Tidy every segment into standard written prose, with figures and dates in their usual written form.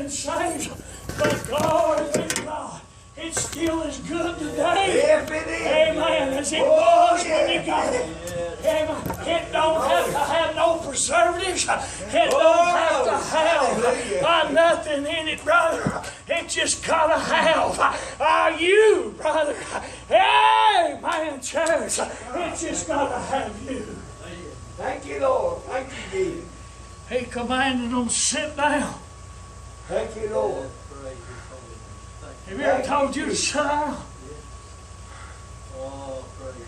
been saved, but glory be to God. It's still as good today. Yes, it is. Amen. As it was when you got it. Amen. It don't have to have no preservatives. It don't have to have nothing in it, brother. It just gotta have you, brother. Amen, church. It just gotta have you. Thank you, Lord. Thank you, Jesus. He commanded them to sit down. Thank you, Lord. Have you ever told you to sit down?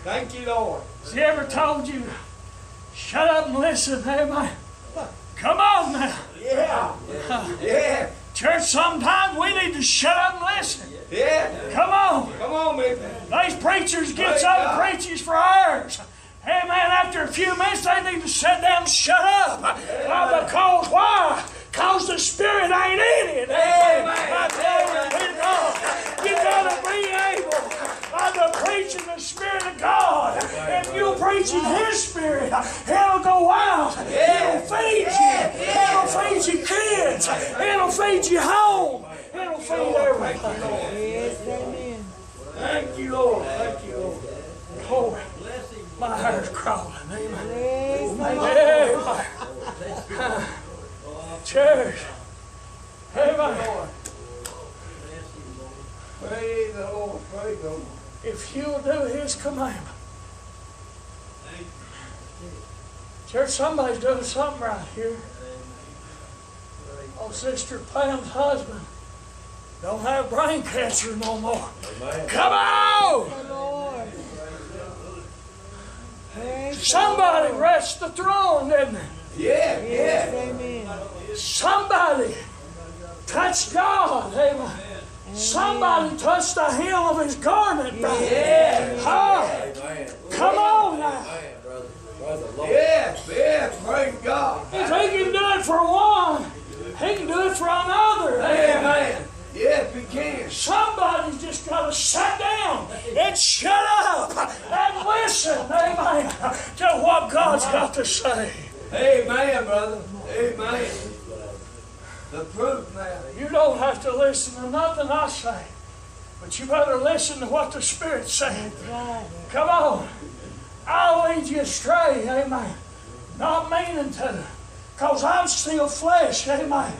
Thank you, Lord. Has he ever told you to shut up and listen? Amen. Come on now. Yeah. Yeah. Church, sometimes we need to shut up and listen. Yeah. Come on. Come on, man. These preachers get up and preaches for hours. Amen. After a few minutes, they need to sit down and shut up. Because why? Because the Spirit ain't in it. Amen. You got to be able to preach in the Spirit of God. If you preach in His Spirit, it'll go out. It'll feed you. It'll feed your kids. It'll feed your home. It'll feed everybody. Thank you, Lord. Thank you, Lord. Glory. My hair's crawling. Amen. Amen. Church. Amen. Praise the Lord. Praise the Lord. If you'll do His commandment. Church, somebody's doing something right here. Oh, Sister Pam's husband don't have brain cancer no more. Come on! Somebody rests the throne, didn't they? Yeah, yeah. Somebody touched God. Amen. Somebody touched the hem of His garment, brother. Yeah. Come on now. Yes, yes. Praise God. If He can do it for one, He can do it for another. Amen. Yes, we can. Somebody's just got to sit down and shut up and listen, amen, to what God's got to say. Amen, brother. Amen. The proof now. You don't have to listen to nothing I say, but you better listen to what the Spirit's saying. Come on. I'll lead you astray, amen. Not meaning to, because I'm still flesh, amen.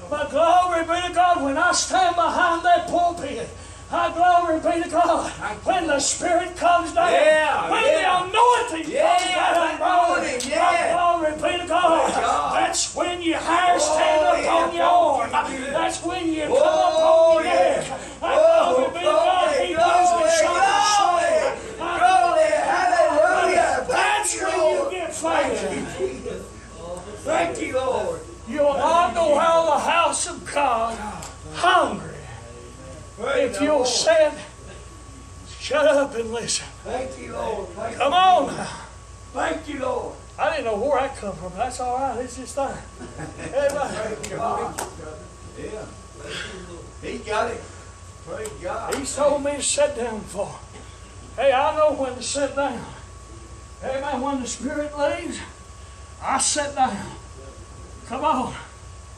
But glory be to God, when I stand behind that pulpit, glory be to God, when the Spirit comes down, when the anointing comes down, brother, glory be to God, that's when your hair stand up on your arm, that's when you come up on your neck, glory be to God, He gives me something. Glory, hallelujah. That's when you get faith. Thank you, Lord. You'll not go out of the house of God hungry if you'll sit, shut up and listen. Thank you, Lord. Come on now. Thank you, Lord. I didn't know where that come from. That's all right. It's just there. Amen. Praise God. Yeah. He got it. Praise God. He's told me to sit down before. Hey, I know when to sit down. Amen. When the Spirit leaves, I sit down. Come on.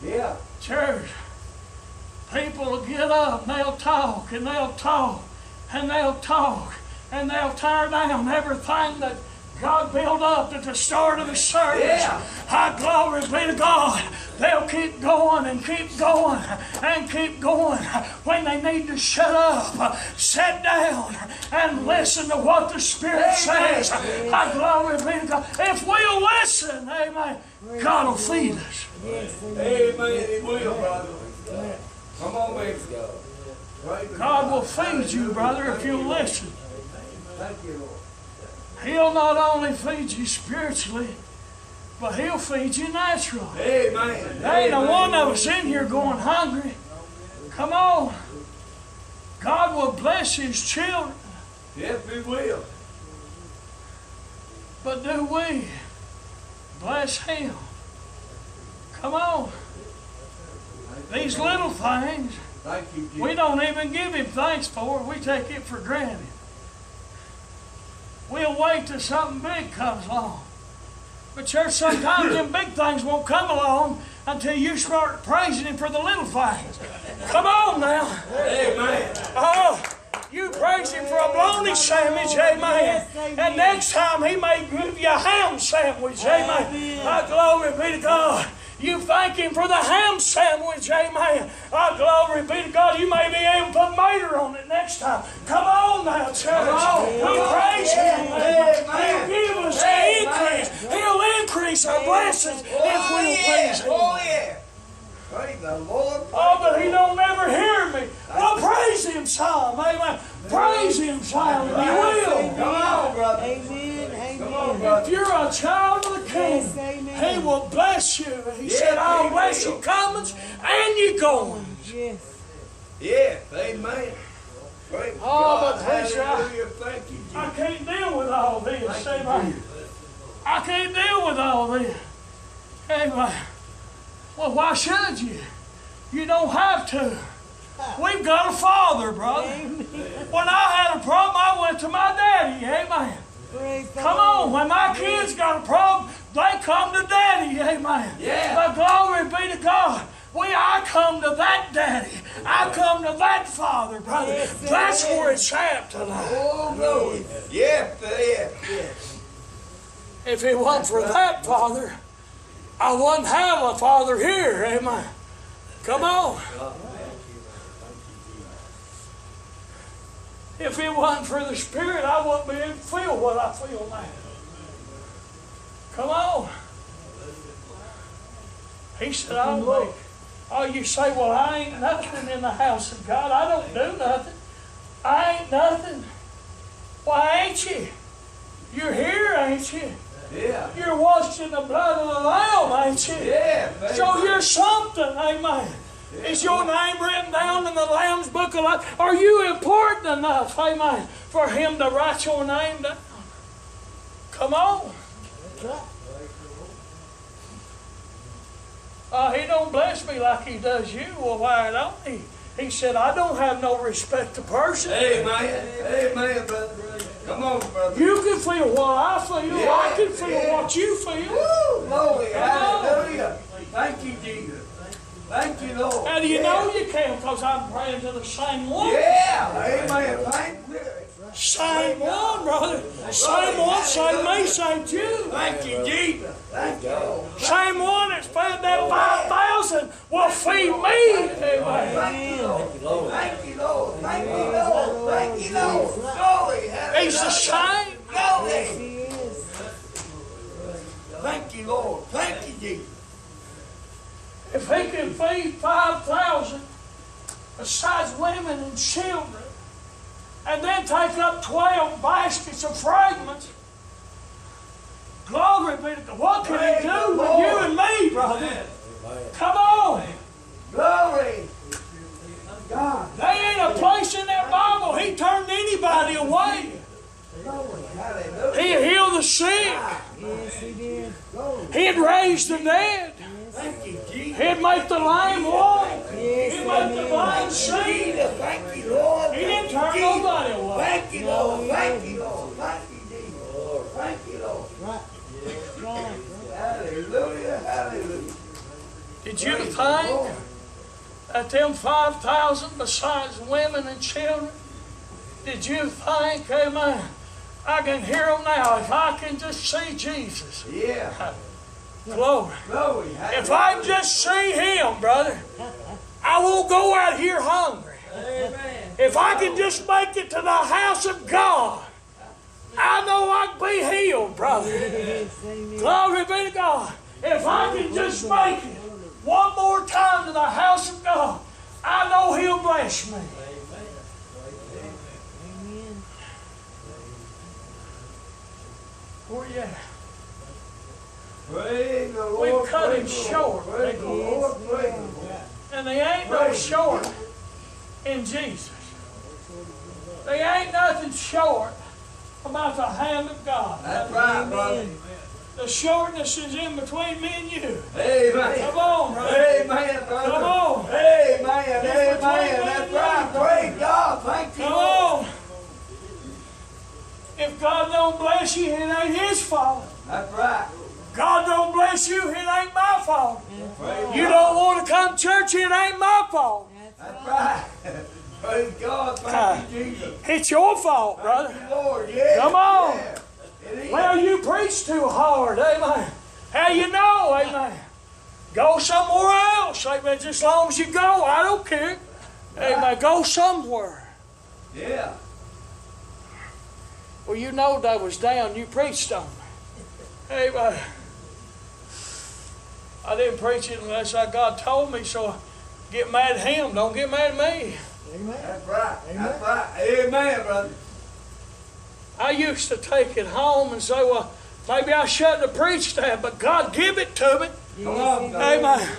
Yeah. Church. People will get up and they'll talk and they'll talk and they'll talk and they'll tear down everything that God built up at the start of the service. Yeah. Glory be to God. They'll keep going and keep going and keep going when they need to shut up, sit down, and listen to what the Spirit says. Glory be to God. If we'll listen, amen, God will feed us. Amen. He will, brother. Come on, man. God will feed you, brother, if you'll listen. Thank you, Lord. He'll not only feed you spiritually, but He'll feed you naturally. Amen. There ain't a one of us in here going hungry. Come on. God will bless His children. Yes, we will. But do we bless Him? Come on. These little things, Thank you, Jesus. we don't even give Him thanks for. We take it for granted. We'll wait till something big comes along. But church, sometimes them big things won't come along until you start praising Him for the little things. Come on now. Amen. Oh, you praise Him for a bologna sandwich, amen. And next time He may give you a ham sandwich, amen. Oh, glory be to God. You thank Him for the ham sandwich, amen. Oh, glory be to God. You may be able to put mater on it next time. Come on now, church. We praise Him. He'll give us the increase. He'll increase our blessings if we'll praise Him. Oh, yeah. Praise the Lord. Oh, but He don't never hear me. Well, praise Him some, amen. Praise Him some, and He will. Come on, brother. Amen. Come on, Amen. brother. If you're a child of the King, Yes, amen. He will bless you. He said, I'll bless your comings and your goings. Yes. Yes, amen. Praise Oh, God. but preacher, Hallelujah. Thank you, Jesus. I can't deal with all this, Thank you, amen. Jesus. I can't deal with all this. Amen. Well, why should you? You don't have to. We've got a Father, brother. When I had a problem, I went to my daddy. Amen. Praise the Come Lord. on. When my kids got a problem, they come to daddy. Amen. Yeah. But glory be to God. I come to that daddy. I come to that Father, brother. Yes, That's amen. where it's at tonight. Oh, glory. Yes, yes. If it wasn't for that Father, I wouldn't have a Father here. Amen. Come on. If it wasn't for the Spirit, I wouldn't be able to feel what I feel now. Come on. He said, I'll make. Oh, you say, well, I ain't nothing in the house of God. I don't do nothing. I ain't nothing. Why ain't you? You're here, ain't you? Yeah. You're washed in the blood of the Lamb, ain't you? Yeah. So you're something, amen. Is your name written down in the Lamb's book of life? Are you important enough, amen, for Him to write your name down? Come on. He don't bless me like He does you. Well, why don't He? He said, I don't have no respect to person. Amen. Amen, brother. Come on, brother. You can feel what I feel. Yeah, I can feel yeah. what you feel. Woo, glory. Come on. Hallelujah. Thank you, Jesus. Thank you, Lord. How do you know you can? Because I'm praying to the same one. Yeah. Amen. Thank you. Same one, brother. Same one, same me, same you. Thank you, Jesus. Thank you, Lord. Same one that fed that 5,000 will feed me. Amen. Thank you, Lord. Thank you, Lord. Thank you, Lord. Thank you, Lord. Glory. Hallelujah. He's the same. Glory. He is. Thank you, Lord. Thank you, Jesus. If He can feed 5,000 besides women and children, and then take up 12 baskets of fragments, glory be to God. What can He do with you and me, brother? Come on. Glory. God. There ain't a place in that Bible He turned anybody away. Glory. Hallelujah. He healed the sick. Yes, He did. He'd raise the dead. Thank you, Jesus. He'd make the lame walk. Yes, He'd make the blind see. Thank you, Lord. He didn't turn nobody away. Thank you, Lord. Thank you, Lord. Thank you, Jesus. Thank you, Lord. Right. Hallelujah. Hallelujah. Did you think that them 5,000 besides women and children, did you think, amen, I can hear them now if I can just see Jesus? Yeah. Glory. Glory. If I can just see Him, brother, I won't go out here hungry. Amen. If I can just make it to the house of God, I know I can be healed, brother. Yes, amen. Glory be to God. If I can just make it one more time to the house of God, I know He'll bless me. Amen. Where you at? Praise the Lord. We've cut Him praise the short. Lord. Praise the Lord. Praise the Lord. And there ain't no short in Jesus. There ain't nothing short about the hand of God. That's right, brother. The shortness is in between me and you. Amen. Come on, brother. Amen, brother. Come on. Amen. Amen. That's right. Praise God. Thank you, Come Lord. on. If God don't bless you, it ain't His fault. That's right. God don't bless you, it ain't my fault. Praise You church, it ain't my fault. That's right. Praise God. Thank you, Jesus. It's your fault, brother. Thank you, Lord. Yeah. Come on. Yeah. It is. Well, you preach too hard, amen. How you know, amen? Go somewhere else, amen. Just as long as you go, I don't care. Amen. Go somewhere. Yeah. Well, you know that was down. You preached on me. Amen. I didn't preach it unless God told me, so get mad at him. Don't get mad at me. Amen. That's right. Amen. That's right. Amen, brother. I used to take it home and say, well, maybe I shouldn't have preached that, but God give it to me. Come on, brother. Amen.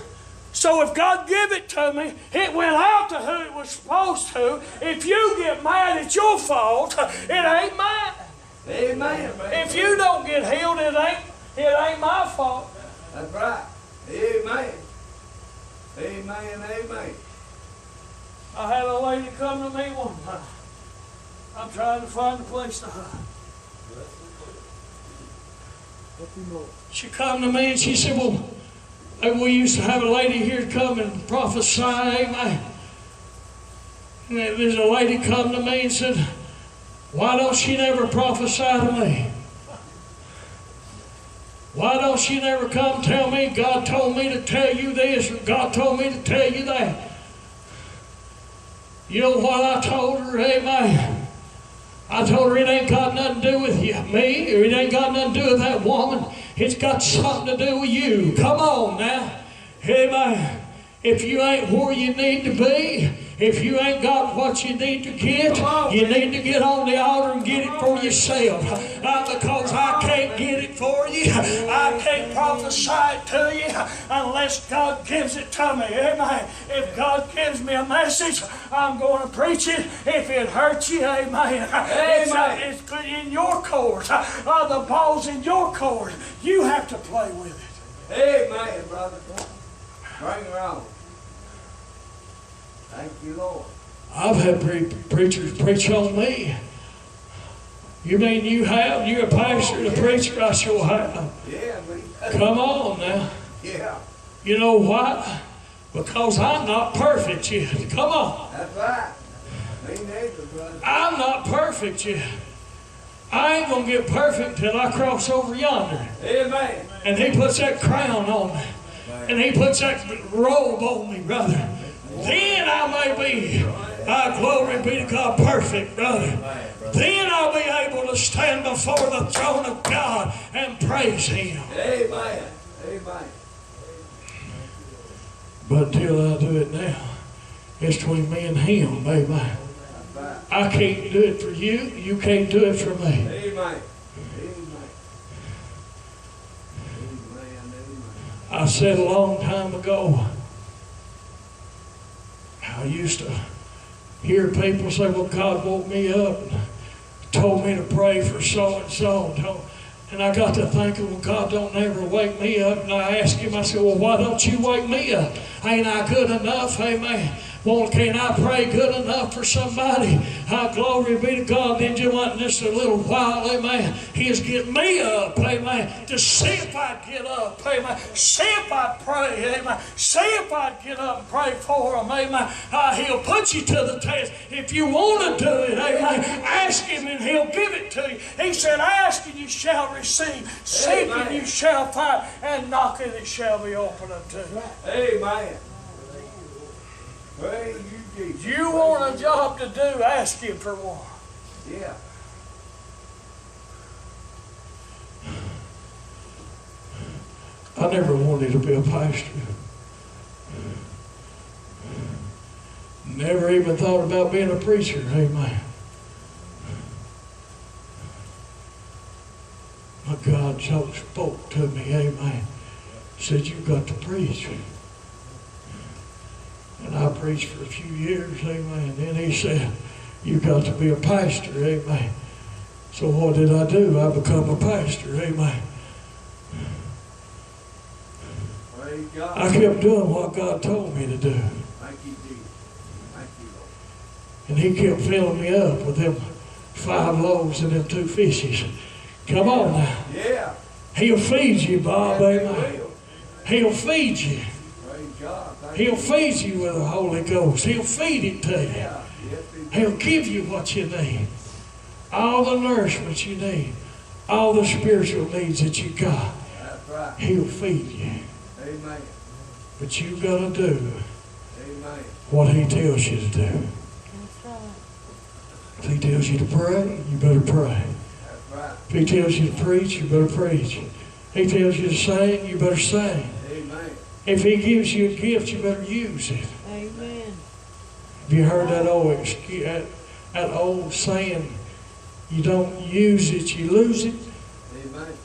So if God give it to me, it went out to who it was supposed to. If you get mad, it's your fault. It ain't mine. Amen. If you don't get healed, it ain't my fault. That's right. Amen. Amen. Amen. I had a lady come to me one time. I'm trying to find a place to hide. She come to me and she said, well, we used to have a lady here come and prophesy, amen. And there's a lady come to me and said, why don't she never prophesy to me? Why don't she never come tell me, God told me to tell you this, or God told me to tell you that? You know what I told her, amen? I told her it ain't got nothing to do with you, me, or it ain't got nothing to do with that woman. It's got something to do with you. Come on now. Amen. If you ain't where you need to be, if you ain't got what you need to get, you need to get on the altar and get it for yourself. Not because I can't get it for you. I can't prophesy it to you unless God gives it to me. Amen. If God gives me a message, I'm going to preach it. If it hurts you, amen. It's in your court. The ball's in your court. You have to play with it. Amen, brother. Bring her on. Thank you, Lord. I've had preachers preach on me. You mean you have? You're a pastor and a preacher? I sure have. Yeah, but Come on now. yeah. You know why? Because I'm not perfect yet. Come on. That's right. Me neither, brother. I'm not perfect yet. I ain't going to get perfect till I cross over yonder. Amen. And he puts that crown on me. And he puts that robe on me, brother. Then I may be, glory be to God, perfect, brother. Then I'll be able to stand before the throne of God and praise Him. Amen. Amen. But until I do it now, it's between me and Him, amen. I can't do it for you. You can't do it for me. Amen. I said a long time ago, I used to hear people say, well, God woke me up and told me to pray for so-and-so. And I got to thinking, well, God don't ever wake me up. And I asked Him, I said, well, why don't you wake me up? Ain't I good enough? Amen. Well, can I pray good enough for somebody? Glory be to God. Then just a little while, amen, He's getting me up, amen, to see if I'd get up, amen, see if I'd pray, amen, see if I'd get up and pray for Him, amen. He'll put you to the test. If you want to do it, amen, ask Him and He'll give it to you. He said, ask and you shall receive, seek and you shall find, and knock and it shall be opened unto you. Amen. Praise you, Jesus. You want a job to do, ask Him for one. Yeah. I never wanted to be a pastor. Never even thought about being a preacher, amen. But God so spoke to me, amen. Said, you've got to preach. And I preached for a few years, amen. Then He said, you've got to be a pastor, amen. So what did I do? I become a pastor, amen. Praise God. I kept doing what God told me to do. Thank you, Jesus. Thank you, Lord. And He kept filling me up with them 5 loaves and them 2 fishes. Come on now. Yeah. He'll feed you, Bob, Yeah, amen. He will. He'll feed you. Praise God. He'll feed you with the Holy Ghost. He'll feed it to you. Yeah. Yes, He'll give you what you need. All the nourishment you need. All the spiritual needs that you got. That's right. He'll feed you. Amen. But you got to do Amen. what He tells you to do. That's right. If He tells you to pray, you better pray. That's right. If He tells you to preach, you better preach. He tells you to sing, you better sing. Amen. If He gives you a gift, you better use it. Amen. Have you heard that old saying, you don't use it, you lose it? Amen.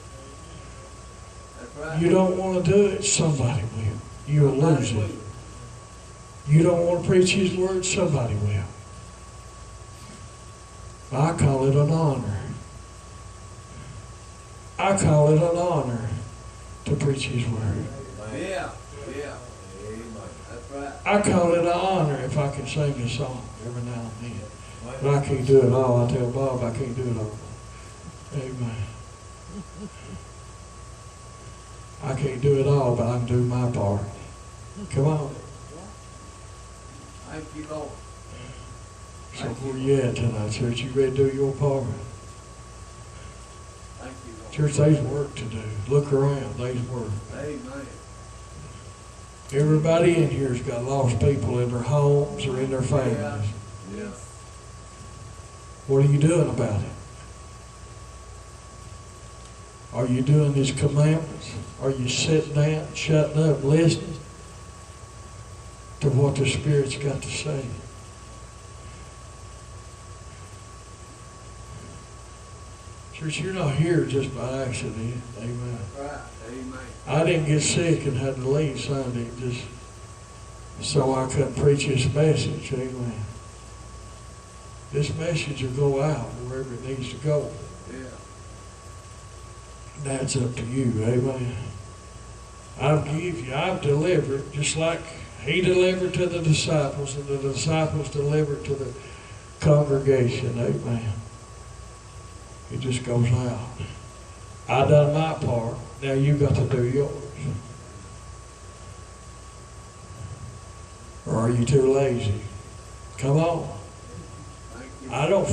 That's right. You don't want to do it, somebody will. You'll lose it. You don't want to preach His word, somebody will. I call it an honor. I call it an honor to preach His word. Yeah. Yeah. Amen. That's right. I call it an honor if I can sing a song every now and then. But I can't do it all. I tell Bob I can't do it all. Amen. I can't do it all, but I can do my part. Come on. Thank you, Lord. So where you at tonight, church? You ready to do your part? Thank you, Lord. Church, there's work to do. Look around. There's work. Amen. Everybody in here's got lost people in their homes or in their families. Yeah. What are you doing about it? Are you doing His commandments? Are you sitting down, shutting up, listening to what the Spirit's got to say? Church, you're not here just by accident. Amen. Right. Amen. I didn't get sick and had to leave Sunday just so I couldn't preach this message. Amen. This message will go out wherever it needs to go. Yeah. That's up to you. Amen. I've delivered, just like He delivered to the disciples, and the disciples delivered to the congregation. Amen. It just goes out. I done my part. Now you got to do yours. Or are you too lazy? Come on. Thank you. I don't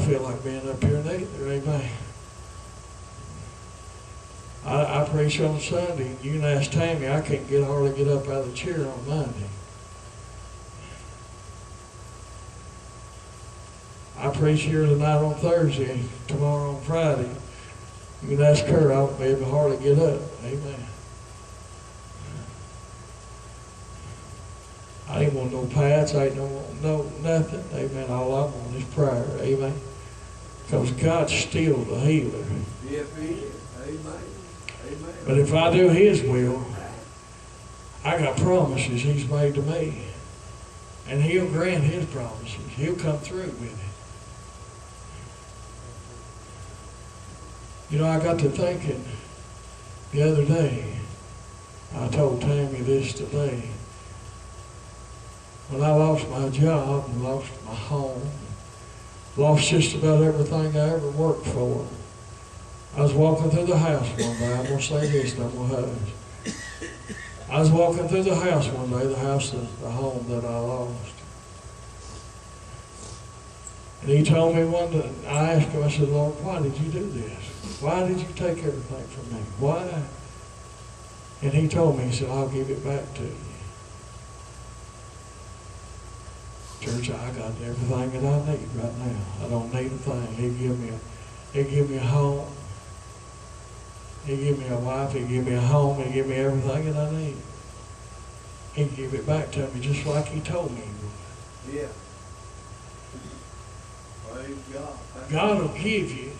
feel like being up here neither. Amen. I preach on Sunday. You can ask Tammy. I can't hardly get up out of the chair on Monday. I preach here tonight on Thursday, tomorrow on Friday. You can ask her. I won't be able to hardly get up. Amen. I ain't want no pats. I ain't no nothing. Amen. All I want is prayer. Amen. Because God's still the healer. Yes, He is. Amen. Amen. But if I do His will, I got promises He's made to me. And He'll grant His promises. He'll come through with it. You know, I got to thinking the other day, I told Tammy this today, when I lost my job and lost my home, lost just about everything I ever worked for, I was walking through the house one day. I'm going to say this and I'm going to hush. I was walking through the house one day, the home that I lost. And he told me one day, I asked him, I said, Lord, why did you do this? Why did you take everything from me? Why? And he told me, he said, I'll give it back to you. Church, I got everything that I need right now. I don't need a thing. He give me a home. He give me a wife. He give me a home. He give me everything that I need. He give it back to me just like He told me He would. Yeah. Praise God. God will give you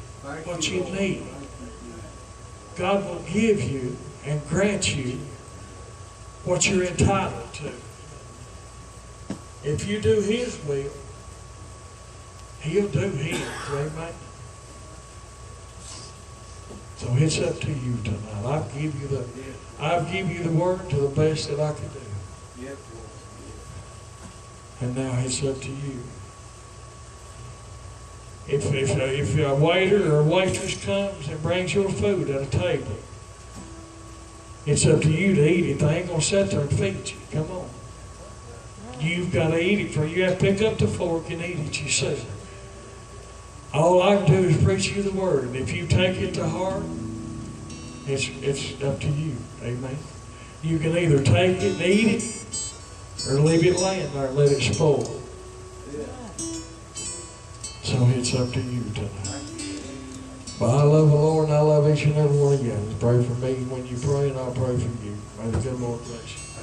what you need. God will give you and grant you what you're entitled to. If you do His will, He'll do His. Amen. So it's up to you tonight. I'll give you the word to the best that I can do. Yes, And now it's up to you. If a waiter or a waitress comes and brings your food at a table, it's up to you to eat it. They ain't going to sit there and feed you. Come on. You've got to eat it, for you have to pick up the fork and eat it yourself. All I can do is preach you the word, and if you take it to heart, it's up to you. Amen. You can either take it and eat it, or leave it laying there and let it spoil. So it's up to you tonight. But I love the Lord, and I love each and every one of you. Pray for me when you pray, and I'll pray for you. May the good Lord bless you.